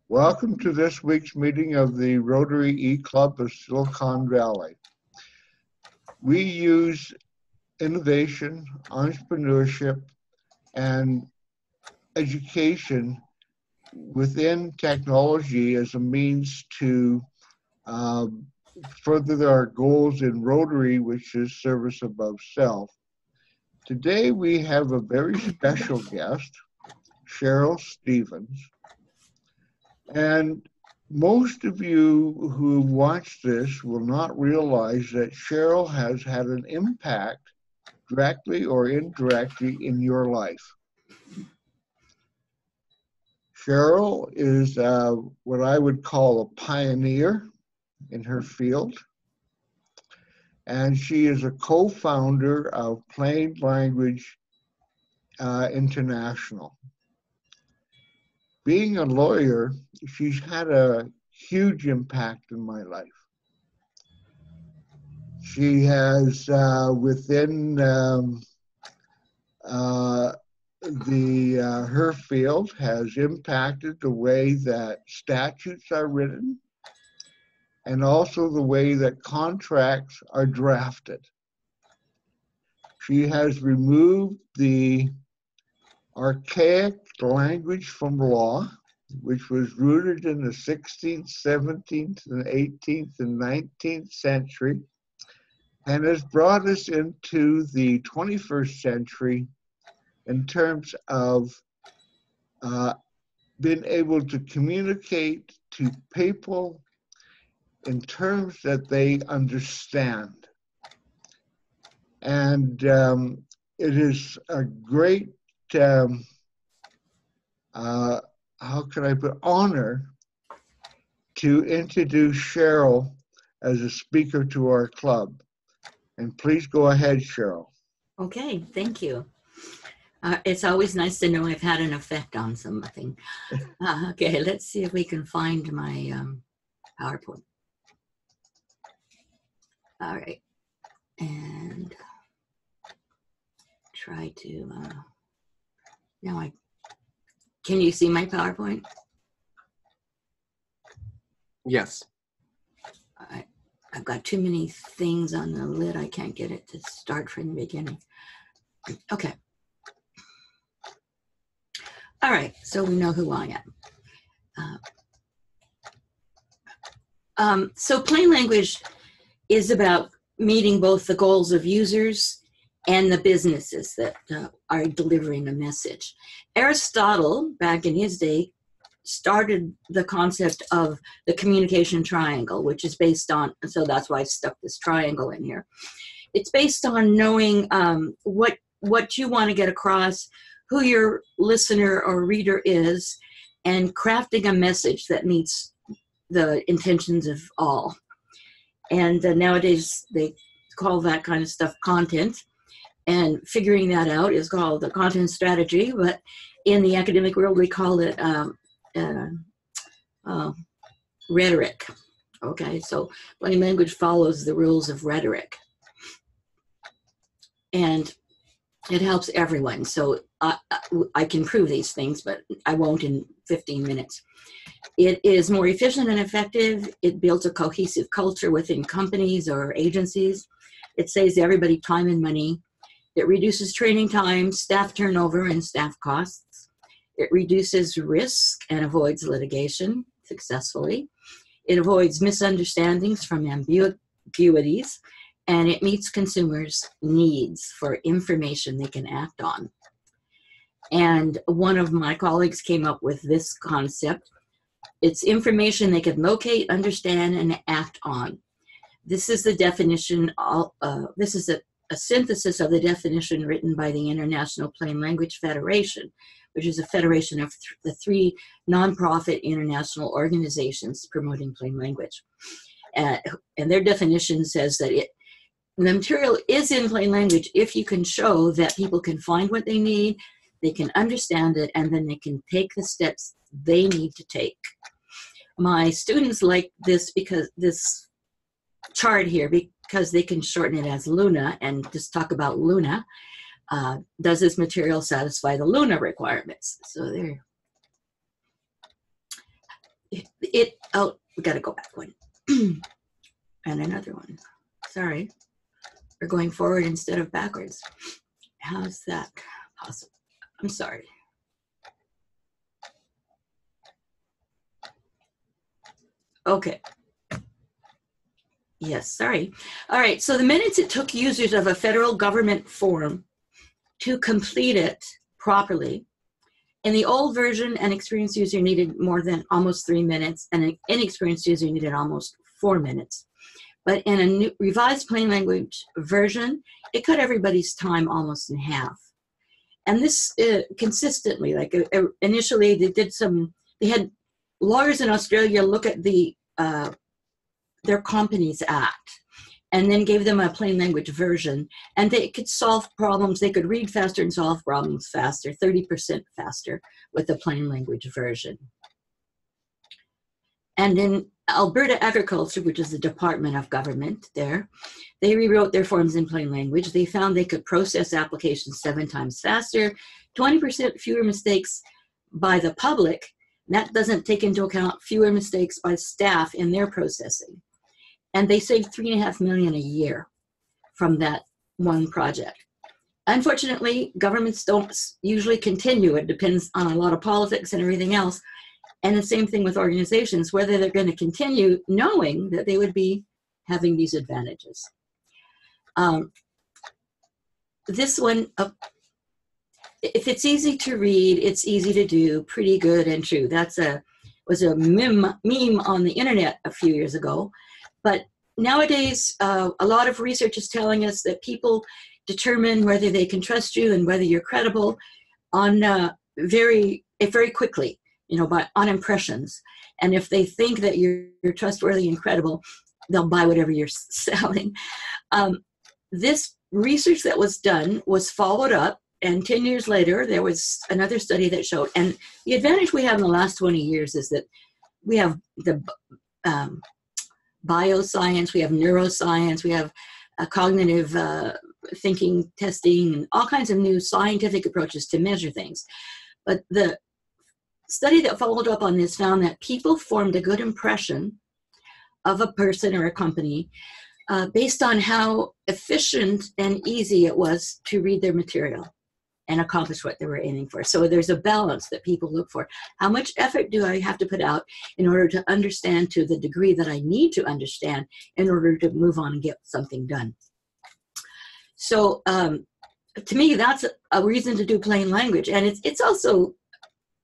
Welcome to this week's meeting of the Rotary E-Club of Silicon Valley. We use innovation, entrepreneurship, and education within technology as a means to further our goals in Rotary, which is service above self. Today we have a very special guest, Cheryl Stevens. And most of you who watch this will not realize that Cheryl has had an impact, directly or indirectly, in your life. Cheryl is what I would call a pioneer in her field. And she is a co-founder of Plain Language International. Being a lawyer, she's had a huge impact in my life. She has, within her field, has impacted the way that statutes are written and also the way that contracts are drafted. She has removed the archaic language from law, which was rooted in the 16th, 17th, and 18th, and 19th century, and has brought us into the 21st century in terms of being able to communicate to people in terms that they understand. And it is a great how can I put honor to introduce Cheryl as a speaker to our club. And please go ahead, Cheryl. Okay, thank you. It's always nice to know I've had an effect on something. Okay, let's see if we can find my PowerPoint. All right, and try to, now can you see my PowerPoint? Yes. I've got too many things on the lid. I can't get it to start from the beginning. Okay. All right, so we know who I am. So plain language is about meeting both the goals of users and the businesses that are delivering a message. Aristotle, back in his day, started the concept of the communication triangle, which is based on, so that's why I stuck this triangle in here. It's based on knowing what you want to get across, who your listener or reader is, and crafting a message that meets the intentions of all. And nowadays they call that kind of stuff content, and figuring that out is called the content strategy, but in the academic world we call it rhetoric. Okay, so plain language follows the rules of rhetoric, and it helps everyone. So I can prove these things, but I won't in 15 minutes. It is more efficient and effective. It builds a cohesive culture within companies or agencies. It saves everybody time and money. It reduces training time, staff turnover, and staff costs. It reduces risk and avoids litigation successfully. It avoids misunderstandings from ambiguities, and it meets consumers' needs for information they can act on. And one of my colleagues came up with this concept. It's information they can locate, understand, and act on. This is the definition, this is a synthesis of the definition written by the International Plain Language Federation, which is a federation of the three nonprofit international organizations promoting plain language. And their definition says that the material is in plain language if you can show that people can find what they need, they can understand it, and then they can take the steps they need to take. My students like this because this chart here, because they can shorten it as Luna and just talk about Luna. Does this material satisfy the Luna requirements? So there. Oh, we got to go back one. And another one. Sorry. We're going forward instead of backwards. How's that possible? I'm sorry. Okay. Yes, sorry. All right, so the minutes it took users of a federal government form to complete it properly. In the old version, an experienced user needed more than almost 3 minutes, and an inexperienced user needed almost 4 minutes. But in a new, revised plain language version, it cut everybody's time almost in half. And this consistently, like initially they had lawyers in Australia look at their Companies Act and then gave them a plain language version, and they could solve problems. They could read faster and solve problems faster, 30% faster with the plain language version. And in Alberta Agriculture, which is the Department of Government there, they rewrote their forms in plain language. They found they could process applications 7 times faster, 20% fewer mistakes by the public. That doesn't take into account fewer mistakes by staff in their processing. And they saved $3.5 million a year from that one project. Unfortunately, governments don't usually continue. It depends on a lot of politics and everything else. And the same thing with organizations, whether they're going to continue knowing that they would be having these advantages. This one, if it's easy to read, it's easy to do, pretty good and true. Was a meme on the internet a few years ago. But nowadays, a lot of research is telling us that people determine whether they can trust you and whether you're credible on very quickly, on impressions. And if they think that you're trustworthy and credible, they'll buy whatever you're selling. This research that was done was followed up, and 10 years later, there was another study that showed, and the advantage we have in the last 20 years is that we have the bioscience, we have neuroscience, we have cognitive thinking, testing, and all kinds of new scientific approaches to measure things. But the study that followed up on this found that people formed a good impression of a person or a company based on how efficient and easy it was to read their material and accomplish what they were aiming for. So there's a balance that people look for. How much effort do I have to put out in order to understand to the degree that I need to understand in order to move on and get something done? So to me, that's a reason to do plain language. And it's also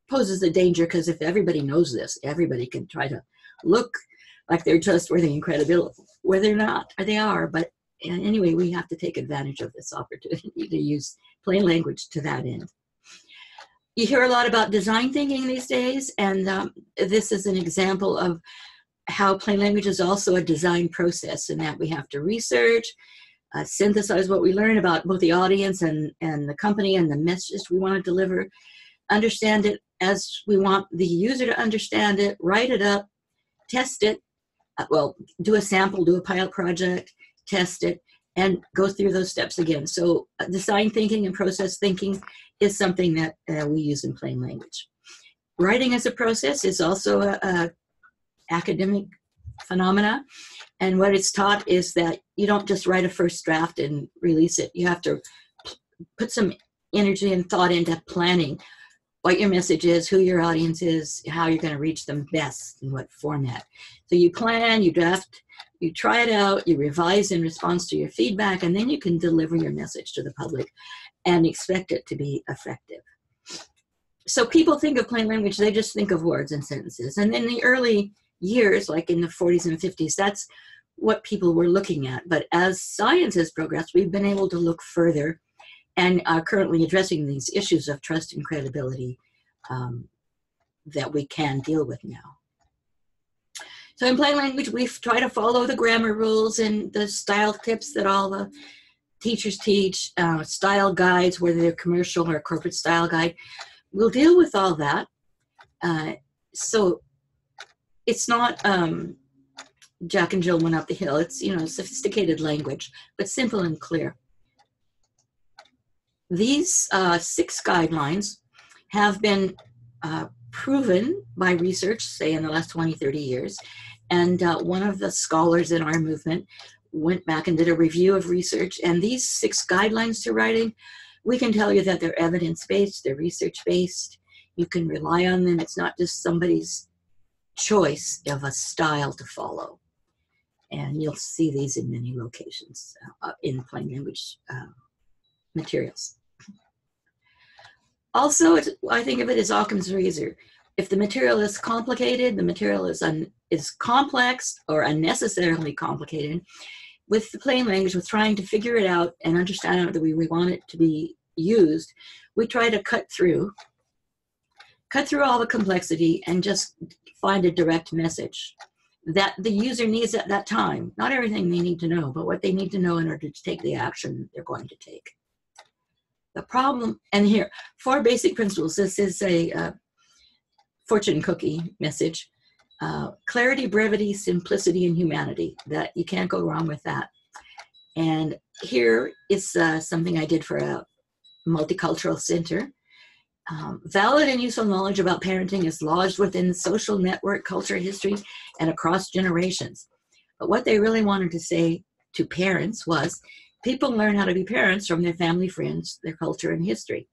poses a danger, because if everybody knows this, everybody can try to look like they're trustworthy and credible, where they're not, or they are. But anyway, we have to take advantage of this opportunity to use plain language to that end. You hear a lot about design thinking these days, and this is an example of how plain language is also a design process, in that we have to research, synthesize what we learn about both the audience and the company and the message we want to deliver, understand it as we want the user to understand it, write it up, test it, do a sample, do a pilot project, test it, and go through those steps again. So design thinking and process thinking is something that we use in plain language. Writing as a process is also a academic phenomena. And what it's taught is that you don't just write a first draft and release it. You have to put some energy and thought into planning what your message is, who your audience is, how you're going to reach them best, in what format. So you plan, you draft, you try it out, you revise in response to your feedback, and then you can deliver your message to the public and expect it to be effective. So people think of plain language, they just think of words and sentences. And in the early years, like in the 40s and 50s, that's what people were looking at. But as science has progressed, we've been able to look further and are currently addressing these issues of trust and credibility that we can deal with now. So in plain language, we try to follow the grammar rules and the style tips that all the teachers teach, style guides, whether they're commercial or corporate style guide. We'll deal with all that. So it's not Jack and Jill went up the hill. It's, sophisticated language, but simple and clear. These 6 guidelines have been proven by research, say in the last 20, 30 years. And one of the scholars in our movement went back and did a review of research. And these 6 guidelines to writing, we can tell you that they're evidence-based, they're research-based. You can rely on them. It's not just somebody's choice of a style to follow. And you'll see these in many locations in plain language materials. Also, I think of it as Occam's razor. If the material is complicated, the material is complex or unnecessarily complicated, with the plain language, with trying to figure it out and understand how we want it to be used, we try to cut through all the complexity and just find a direct message that the user needs at that time. Not everything they need to know, but what they need to know in order to take the action they're going to take. The problem, and here, 4 basic principles. This is a fortune cookie message. Clarity, brevity, simplicity, and humanity. That you can't go wrong with that. And here is something I did for a multicultural center. Valid and useful knowledge about parenting is lodged within social network, culture, history, and across generations. But what they really wanted to say to parents was, people learn how to be parents from their family, friends, their culture, and history.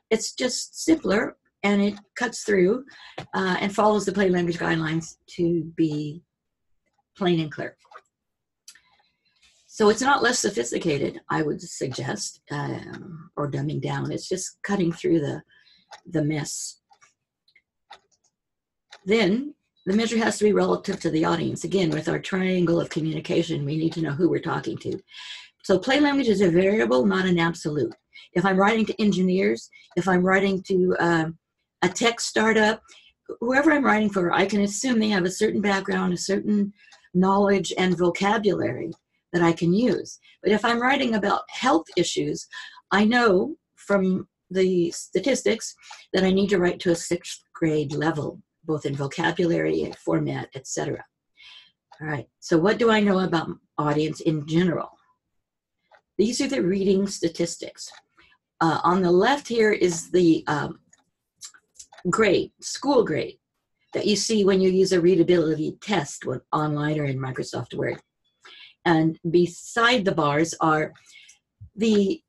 It's just simpler, and it cuts through and follows the plain language guidelines to be plain and clear. So it's not less sophisticated, I would suggest, or dumbing down. It's just cutting through the mess. Then the measure has to be relative to the audience. Again, with our triangle of communication, we need to know who we're talking to. So plain language is a variable, not an absolute. If I'm writing to engineers, if I'm writing to a tech startup, whoever I'm writing for, I can assume they have a certain background, a certain knowledge and vocabulary that I can use. But if I'm writing about health issues, I know from the statistics that I need to write to a 6th grade level, both in vocabulary and format, etc. All right, so what do I know about audience in general? These are the reading statistics. On the left here is the grade, school grade, that you see when you use a readability test online or in Microsoft Word. And beside the bars are the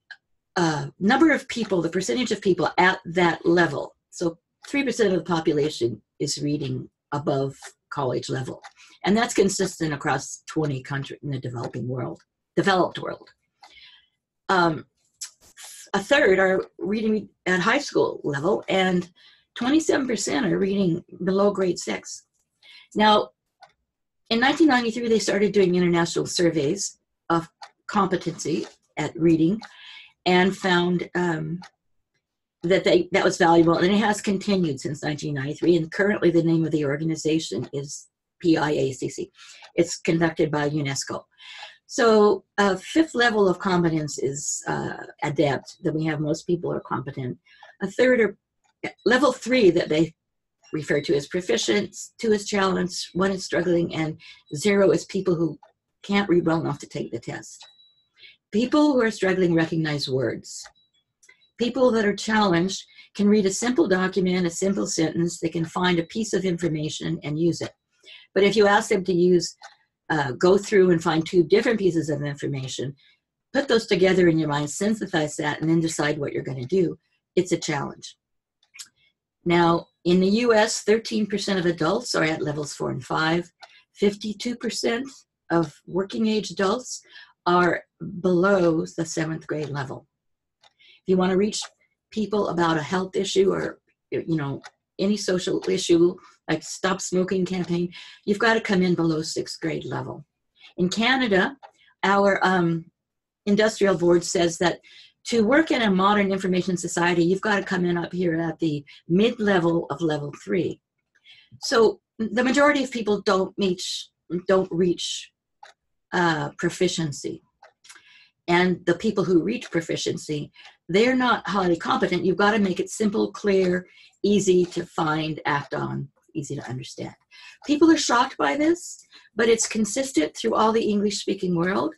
number of people, the percentage of people at that level. So 3% of the population is reading above college level. And that's consistent across 20 countries in the developed world. A third are reading at high school level, and 27% are reading below grade 6. Now, in 1993, they started doing international surveys of competency at reading and found that was valuable, and it has continued since 1993, and currently the name of the organization is PIACC. It's conducted by UNESCO. So 5th level of competence is adept, that we have most people are competent. A third are level 3 that they refer to as proficient, 2 is challenged, 1 is struggling, and 0 is people who can't read well enough to take the test. People who are struggling recognize words. People that are challenged can read a simple document, a simple sentence, they can find a piece of information and use it. But if you ask them to go through and find 2 different pieces of information, put those together in your mind, synthesize that, and then decide what you're going to do, it's a challenge. Now, in the US, 13% of adults are at levels 4 and 5. 52% of working age adults are below the 7th grade level. If you want to reach people about a health issue or, any social issue, like Stop Smoking campaign, you've got to come in below 6th grade level. In Canada, our industrial board says that to work in a modern information society, you've got to come in up here at the mid-level of level 3. So the majority of people don't reach proficiency. And the people who reach proficiency, they're not highly competent. You've got to make it simple, clear, easy to find, act on, easy to understand. People are shocked by this, but it's consistent through all the English-speaking world.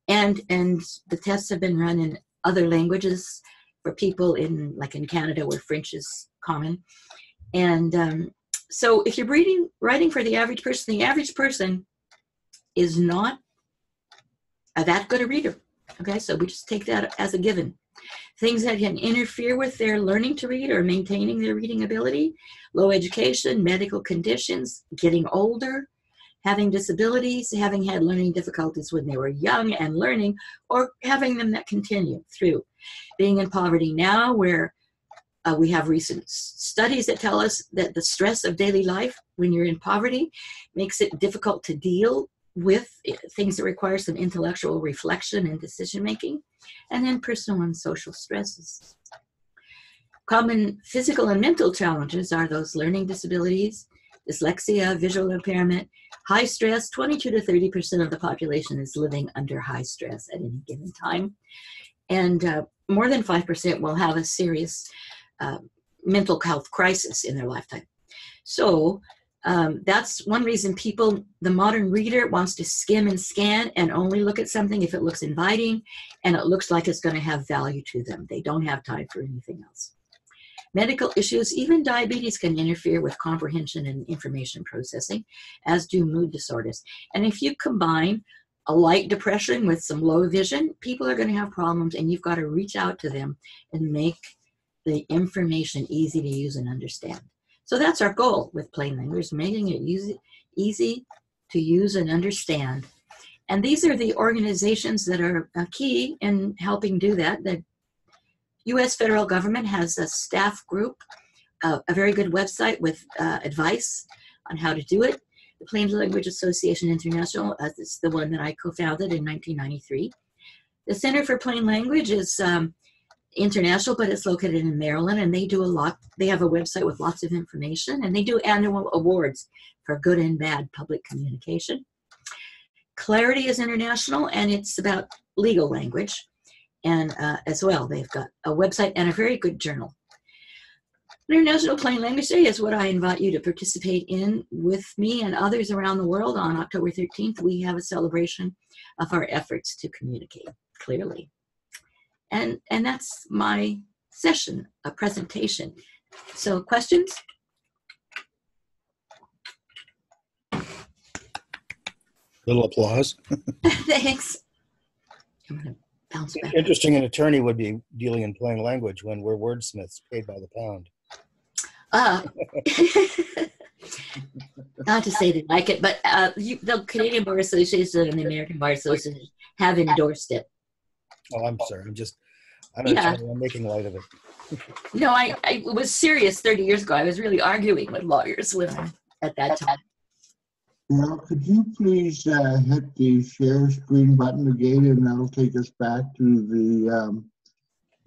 And the tests have been run in other languages for people in Canada where French is common. And so if you're writing for the average person is not that good a reader. Okay, so we just take that as a given. Things that can interfere with their learning to read or maintaining their reading ability: low education, medical conditions, getting older, having disabilities, having had learning difficulties when they were young and learning, or having them that continue through. Being in poverty now, where we have recent studies that tell us that the stress of daily life when you're in poverty makes it difficult to deal with things that require some intellectual reflection and decision making. And then personal and social stresses. Common physical and mental challenges are those learning disabilities, dyslexia, visual impairment, high stress. 22 to 30% of the population is living under high stress at any given time. And more than 5% will have a serious mental health crisis in their lifetime. So that's one reason the modern reader wants to skim and scan and only look at something if it looks inviting and it looks like it's going to have value to them. They don't have time for anything else. Medical issues, even diabetes, can interfere with comprehension and information processing, as do mood disorders. And if you combine a light depression with some low vision, people are going to have problems, and you've got to reach out to them and make the information easy to use and understand. So that's our goal with plain language, making it easy to use and understand. And these are the organizations that are key in helping do that. The U.S. federal government has a staff group, a very good website with advice on how to do it. The Plain Language Association International is the one that I co-founded in 1993. The Center for Plain Language is international, but it's located in Maryland, and they do a lot. They have a website with lots of information, and they do annual awards for good and bad public communication. Clarity is international, and it's about legal language. And as well, they've got a website and a very good journal. International Plain Language Day is what I invite you to participate in with me and others around the world. On October 13th, we have a celebration of our efforts to communicate clearly. And that's my session, a presentation. So questions? Little applause. Thanks. I'm gonna bounce back. Interesting, an attorney would be dealing in plain language when we're wordsmiths paid by the pound. Not to say they like it, but the Canadian Bar Association and the American Bar Association have endorsed it. Oh, I'm sorry. I'm making light of it. No, I was serious 30 years ago. I was really arguing with lawyers at that time. Now, could you please hit the share screen button again, and that'll take us back to the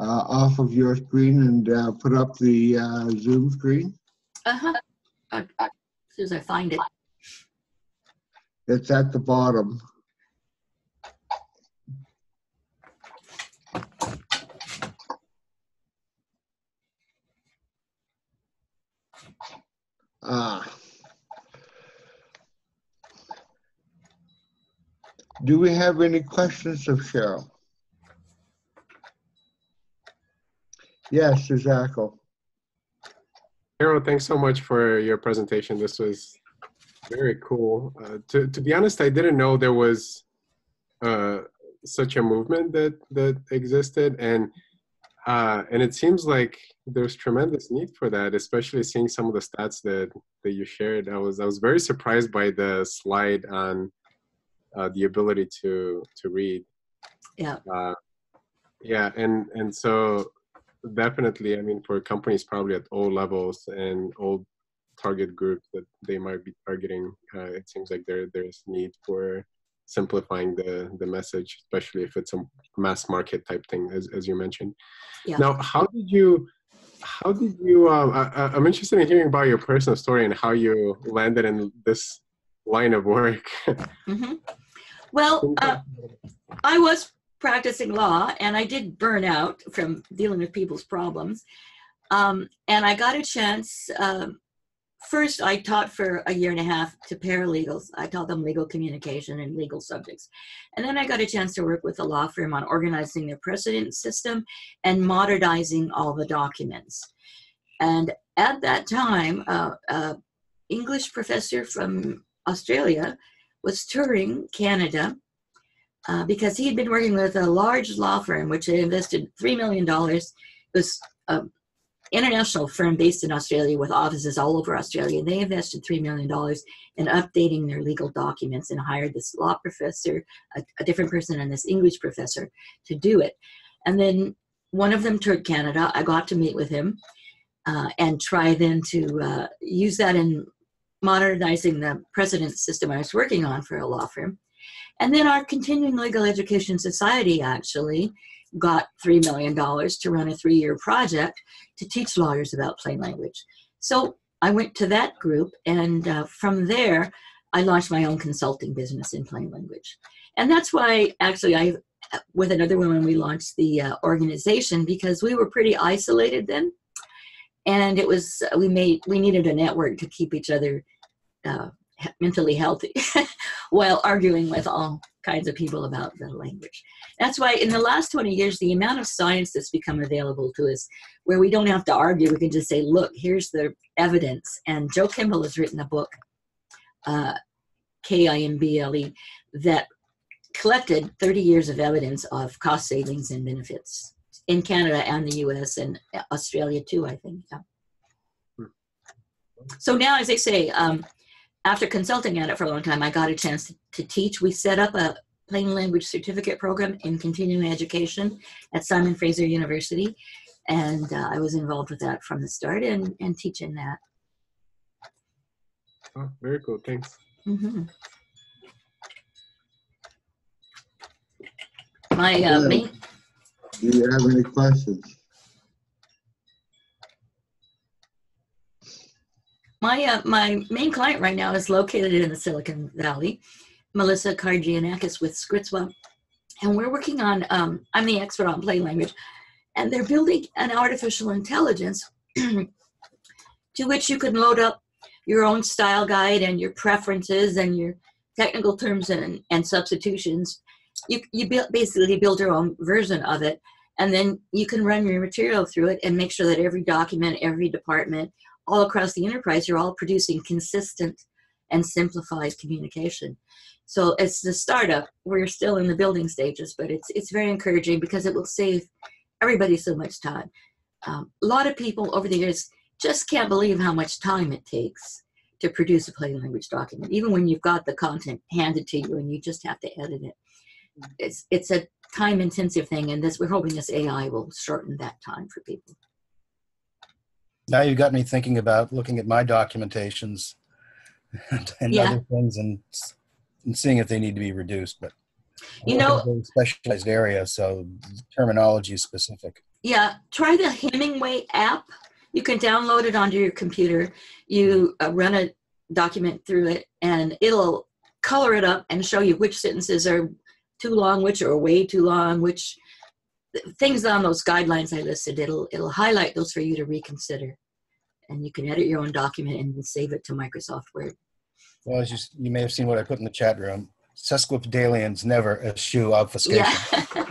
off of your screen and put up the Zoom screen? Uh-huh. As soon as I find it. It's at the bottom. Do we have any questions of Cheryl? Yes, Zachel. Cheryl, thanks so much for your presentation. This was very cool. To be honest, I didn't know there was such a movement that existed, and it seems like there's tremendous need for that, especially seeing some of the stats that you shared. I was very surprised by the slide on the ability to read. Yeah. Yeah, and so definitely, I mean, for companies probably at all levels and all target groups that they might be targeting, it seems like there's need for simplifying the message, especially if it's a mass market type thing, as you mentioned. Yeah. Now, how did you I'm interested in hearing about your personal story and how you landed in this line of work. Mm-hmm. Well, I was practicing law, and I did burn out from dealing with people's problems. And I got a chance. First, I taught for 1.5 years to paralegals. I taught them legal communication and legal subjects. And then I got a chance to work with a law firm on organizing their precedent system and modernizing all the documents. And at that time, English professor from Australia was touring Canada because he had been working with a large law firm which had invested $3 million. It was an international firm based in Australia with offices all over Australia. And they invested $3 million in updating their legal documents and hired this law professor, a different person, and this English professor to do it. And then one of them toured Canada. I got to meet with him and try then to use that in modernizing the precedent system I was working on for a law firm. And then our Continuing Legal Education Society actually got $3 million to run a 3-year project to teach lawyers about plain language. So I went to that group, and from there, I launched my own consulting business in plain language. And that's why actually with another woman, we launched the organization, because we were pretty isolated then. And it was, we needed a network to keep each other mentally healthy while arguing with all kinds of people about the language. That's why in the last 20 years, the amount of science that's become available to us, where we don't have to argue, we can just say, look, here's the evidence. And Joe Kimball has written a book, Kimble, that collected 30 years of evidence of cost savings and benefits in Canada and the US and Australia too, I think. Yeah. So now, as I say, after consulting at it for a long time, I got a chance to teach. We set up a plain language certificate program in continuing education at Simon Fraser University. And I was involved with that from the start and teaching that. Oh, very cool. Thanks. Mm-hmm. My main... Do you have any questions? My main client right now is located in the Silicon Valley, Melissa Kargianakis with Skritzwa. And we're working on, I'm the expert on plain language, and they're building an artificial intelligence to which you can load up your own style guide and your preferences and your technical terms and substitutions. You basically build your own version of it, and then you can run your material through it and make sure that every document, every department, all across the enterprise, you're all producing consistent and simplified communication. So it's the startup. We're still in the building stages, but it's very encouraging because it will save everybody so much time. A lot of people over the years just can't believe how much time it takes to produce a plain language document, even when you've got the content handed to you and you just have to edit it. It's a time-intensive thing, and we're hoping this AI will shorten that time for people. Now you've got me thinking about looking at my documentations and other things and seeing if they need to be reduced. But you know, it's a very specialized area, so terminology is specific. Yeah, try the Hemingway app. You can download it onto your computer. You run a document through it, and it'll color it up and show you which sentences are too long, which are way too long, which things on those guidelines I listed. It'll highlight those for you to reconsider, and you can edit your own document and save it to Microsoft Word. Well, as you may have seen what I put in the chat room, sesquipedalians never eschew obfuscation. Yeah.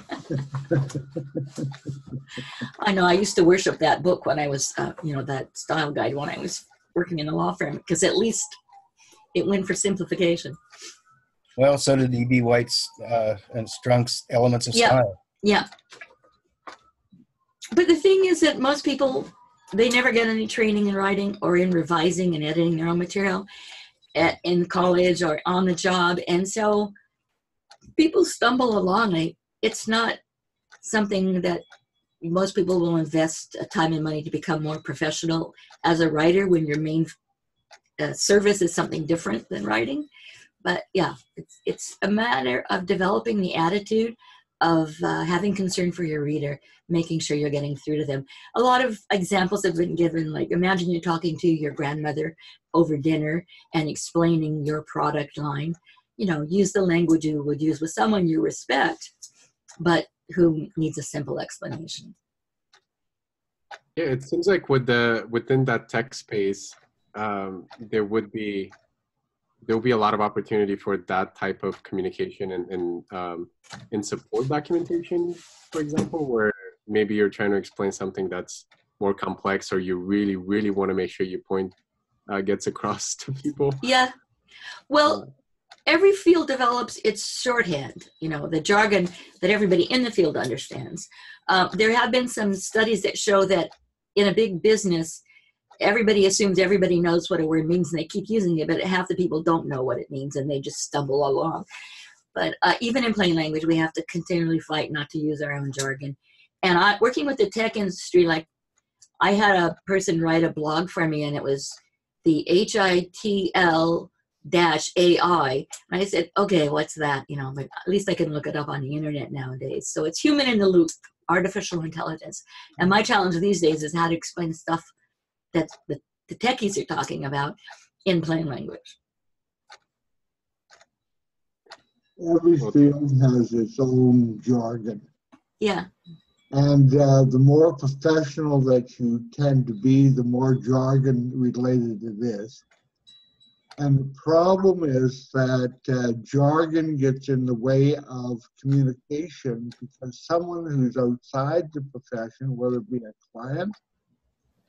I know. I used to worship that book when I was, that style guide when I was working in the law firm, because at least it went for simplification. Well, so did E.B. White's and Strunk's Elements of Style. Yeah. But the thing is that most people, they never get any training in writing or in revising and editing their own material in college or on the job. And so people stumble along. It's not something that most people will invest time and money to become more professional as a writer when your main service is something different than writing. But yeah, it's a matter of developing the attitude of having concern for your reader, making sure you're getting through to them. A lot of examples have been given, like imagine you're talking to your grandmother over dinner and explaining your product line. Use the language you would use with someone you respect, but who needs a simple explanation. Yeah, it seems like within that tech space, there will be a lot of opportunity for that type of communication and in support documentation, for example, where maybe you're trying to explain something that's more complex, or you really, really want to make sure your point gets across to people. Yeah. Well, every field develops its shorthand, the jargon that everybody in the field understands. There have been some studies that show that in a big business, everybody assumes everybody knows what a word means and they keep using it, but half the people don't know what it means and they just stumble along. But even in plain language, we have to continually fight not to use our own jargon. And working with the tech industry, like I had a person write a blog for me, and it was the HITL-AI. And I said, okay, what's that? But at least I can look it up on the internet nowadays. So it's human in the loop, artificial intelligence. And my challenge these days is how to explain stuff that the techies are talking about in plain language. Every field has its own jargon. Yeah. And the more professional that you tend to be, the more jargon related it is. And the problem is that jargon gets in the way of communication because someone who's outside the profession, whether it be a client,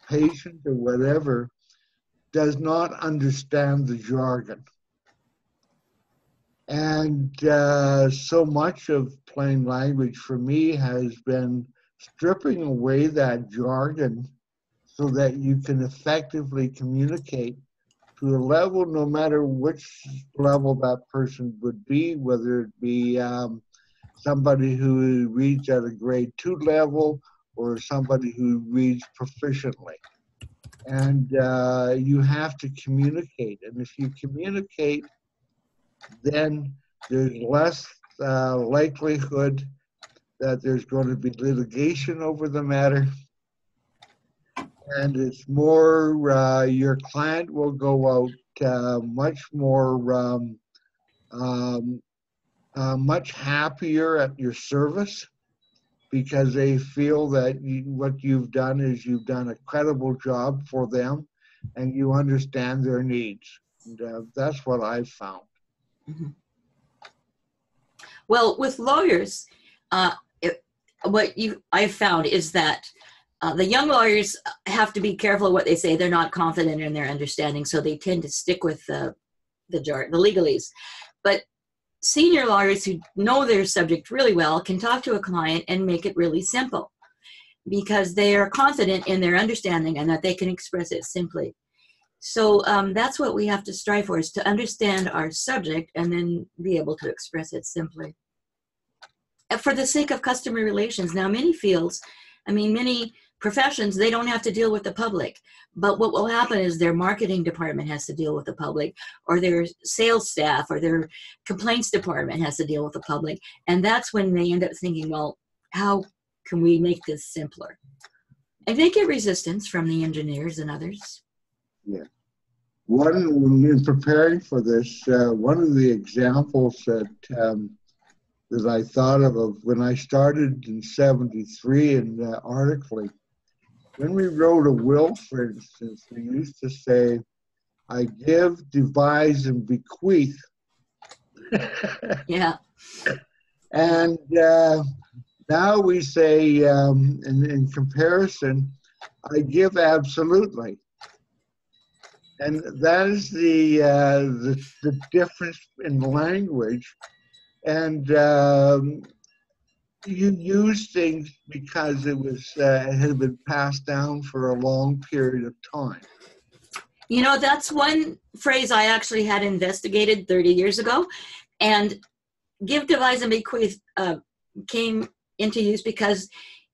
patient, or whatever, does not understand the jargon. And so much of plain language for me has been stripping away that jargon so that you can effectively communicate to a level, no matter which level that person would be, whether it be somebody who reads at a grade 2 level or somebody who reads proficiently. And you have to communicate. And if you communicate, then there's less likelihood that there's going to be litigation over the matter. And it's more, your client will go out much more, much happier at your service because they feel that what you've done is you've done a credible job for them and you understand their needs. And that's what I've found. Mm-hmm. Well, with lawyers, what I've found is that the young lawyers have to be careful of what they say. They're not confident in their understanding, so they tend to stick with the legalese. But senior lawyers who know their subject really well can talk to a client and make it really simple because they are confident in their understanding and that they can express it simply. So that's what we have to strive for, is to understand our subject and then be able to express it simply. And for the sake of customer relations, now many fields, many professions, they don't have to deal with the public. But what will happen is their marketing department has to deal with the public, or their sales staff or their complaints department has to deal with the public. And that's when they end up thinking, well, how can we make this simpler? And they get resistance from the engineers and others. Yeah. In preparing for this, one of the examples that I thought of when I started in '73 in Artically, when we wrote a will, for instance, we used to say, I give, devise, and bequeath. Yeah. And now we say, in comparison, I give absolutely. And that is the difference in language. And you use things because it had been passed down for a long period of time. That's one phrase I actually had investigated 30 years ago. And give, devise, and bequeath came into use because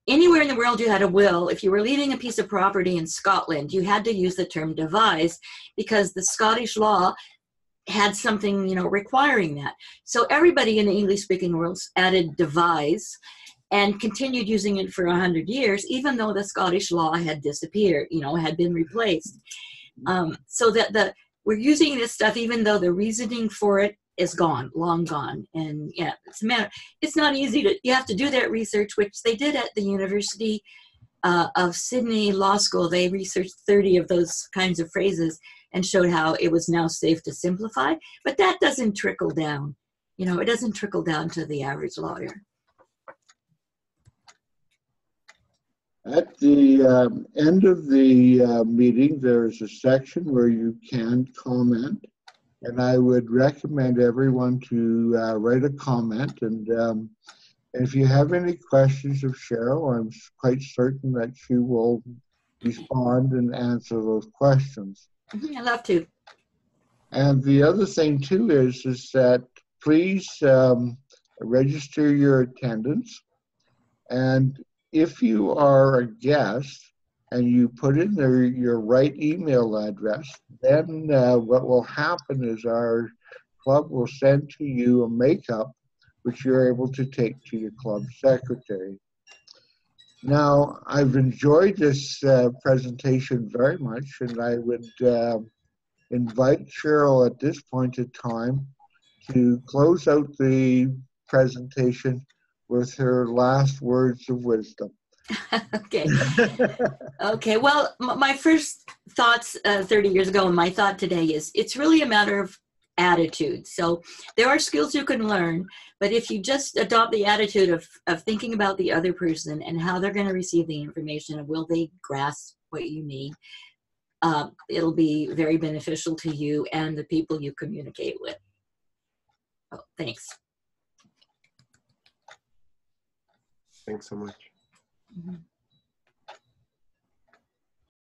anywhere in the world you had a will, if you were leaving a piece of property in Scotland, you had to use the term devise because the Scottish law had something, requiring that. So everybody in the English-speaking world added devise and continued using it for 100 years, even though the Scottish law had disappeared, had been replaced. So that we're using this stuff even though the reasoning for it is gone, long gone. And yeah, it's not easy you have to do that research, which they did at the University of Sydney Law School. They researched 30 of those kinds of phrases and showed how it was now safe to simplify. But that doesn't trickle down. It doesn't trickle down to the average lawyer. At the end of the meeting, there's a section where you can comment, and I would recommend everyone to write a comment. And if you have any questions of Cheryl, I'm quite certain that she will respond and answer those questions. I'd love to. And the other thing too is that please register your attendance. And if you are a guest and you put in your right email address, then what will happen is our club will send to you a makeup which you're able to take to your club secretary. Now, I've enjoyed this presentation very much, and I would invite Cheryl at this point in time to close out the presentation with her last words of wisdom. Okay. Okay. Well, my first thoughts 30 years ago and my thought today is it's really a matter of attitude. So there are skills you can learn, but if you just adopt the attitude of thinking about the other person and how they're going to receive the information and will they grasp what you need, it'll be very beneficial to you and the people you communicate with. Oh, thanks. Thanks so much. Mm-hmm.